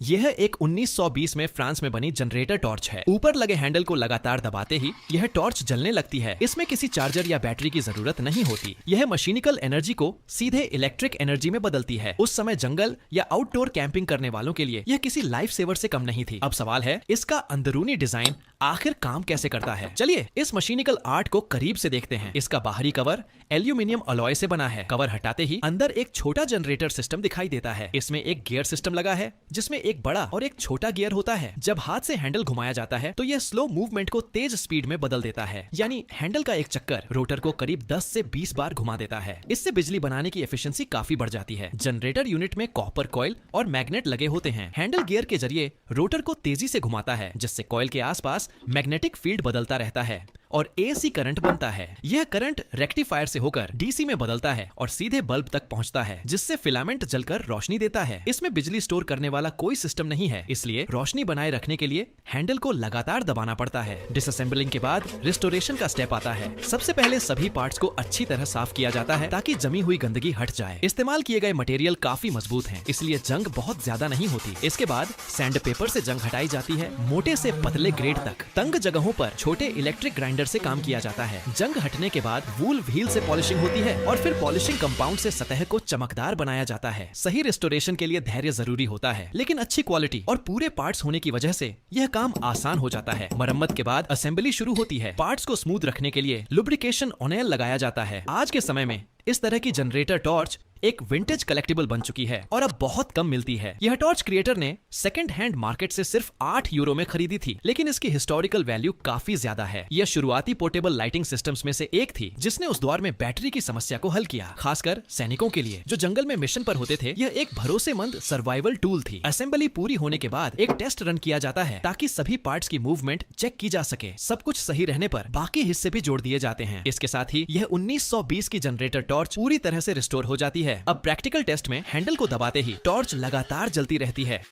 यह एक 1920 में फ्रांस में बनी जनरेटर टॉर्च है। ऊपर लगे हैंडल को लगातार दबाते ही यह टॉर्च जलने लगती है। इसमें किसी चार्जर या बैटरी की जरूरत नहीं होती। यह मशीनिकल एनर्जी को सीधे इलेक्ट्रिक एनर्जी में बदलती है। उस समय जंगल या आउटडोर कैंपिंग करने वालों के लिए यह किसी लाइफ सेवर से कम नहीं थी। अब सवाल है, इसका अंदरूनी डिजाइन आखिर काम कैसे करता है? चलिए इस मशीनिकल आर्ट को करीब से देखते हैं। इसका बाहरी कवर एल्यूमिनियम अलॉय से बना है। कवर हटाते ही अंदर एक छोटा जनरेटर सिस्टम दिखाई देता है। इसमें एक गियर सिस्टम लगा है, जिसमें एक बड़ा और एक छोटा गियर होता है। जब हाथ से हैंडल घुमाया जाता है तो यह स्लो मूवमेंट को तेज स्पीड में बदल देता है। यानी हैंडल का एक चक्कर रोटर को करीब 10 से 20 बार घुमा देता है। इससे बिजली बनाने की एफिशिएंसी काफी बढ़ जाती है। जनरेटर यूनिट में कॉपर कॉइल और मैग्नेट लगे होते हैं। हैंडल गियर के जरिए रोटर को तेजी से घुमाता है, जिससे कॉइल के आसपास मैग्नेटिक फील्ड बदलता रहता है और एसी करंट बनता है। यह करंट रेक्टिफायर से होकर डीसी में बदलता है और सीधे बल्ब तक पहुंचता है, जिससे फिलामेंट जलकर रोशनी देता है। इसमें बिजली स्टोर करने वाला कोई सिस्टम नहीं है, इसलिए रोशनी बनाए रखने के लिए हैंडल को लगातार दबाना पड़ता है। डिसअसेंबलिंग के बाद रिस्टोरेशन का स्टेप आता है। सबसे पहले सभी पार्ट्स को अच्छी तरह साफ किया जाता है ताकि जमी हुई गंदगी हट जाए। इस्तेमाल किए गए मटेरियल काफी मजबूत है, इसलिए जंग बहुत ज्यादा नहीं होती। इसके बाद सैंड पेपर से जंग हटाई जाती है, मोटे से पतले ग्रेड तक। तंग जगहों पर छोटे इलेक्ट्रिक ग्राइंडर से काम किया जाता है। जंग हटने के बाद वूल व्हील से पॉलिशिंग होती है और फिर पॉलिशिंग कंपाउंड से सतह को चमकदार बनाया जाता है। सही रिस्टोरेशन के लिए धैर्य जरूरी होता है, लेकिन अच्छी क्वालिटी और पूरे पार्ट्स होने की वजह से यह काम आसान हो जाता है। मरम्मत के बाद असेंबली शुरू होती है। पार्ट्स को स्मूथ रखने के लिए लुब्रिकेशन ऑनेल लगाया जाता है। आज के समय में इस तरह की जनरेटर टॉर्च एक विंटेज कलेक्टिबल बन चुकी है और अब बहुत कम मिलती है। यह टॉर्च क्रिएटर ने सेकंड हैंड मार्केट से सिर्फ 8 यूरो में खरीदी थी, लेकिन इसकी हिस्टोरिकल वैल्यू काफी ज्यादा है। यह शुरुआती पोर्टेबल लाइटिंग सिस्टम्स में से एक थी, जिसने उस दौर में बैटरी की समस्या को हल किया। खासकर सैनिकों के लिए जो जंगल में मिशन पर होते थे, यह एक भरोसेमंद सर्वाइवल टूल थी। असेंबली पूरी होने के बाद एक टेस्ट रन किया जाता है ताकि सभी पार्ट्स की मूवमेंट चेक की जा सके। सब कुछ सही रहने पर बाकी हिस्से भी जोड़ दिए जाते हैं। इसके साथ ही यह 1920 की जनरेटर टॉर्च पूरी तरह से रिस्टोर हो जाती है। अब प्रैक्टिकल टेस्ट में हैंडल को दबाते ही टॉर्च लगातार जलती रहती है।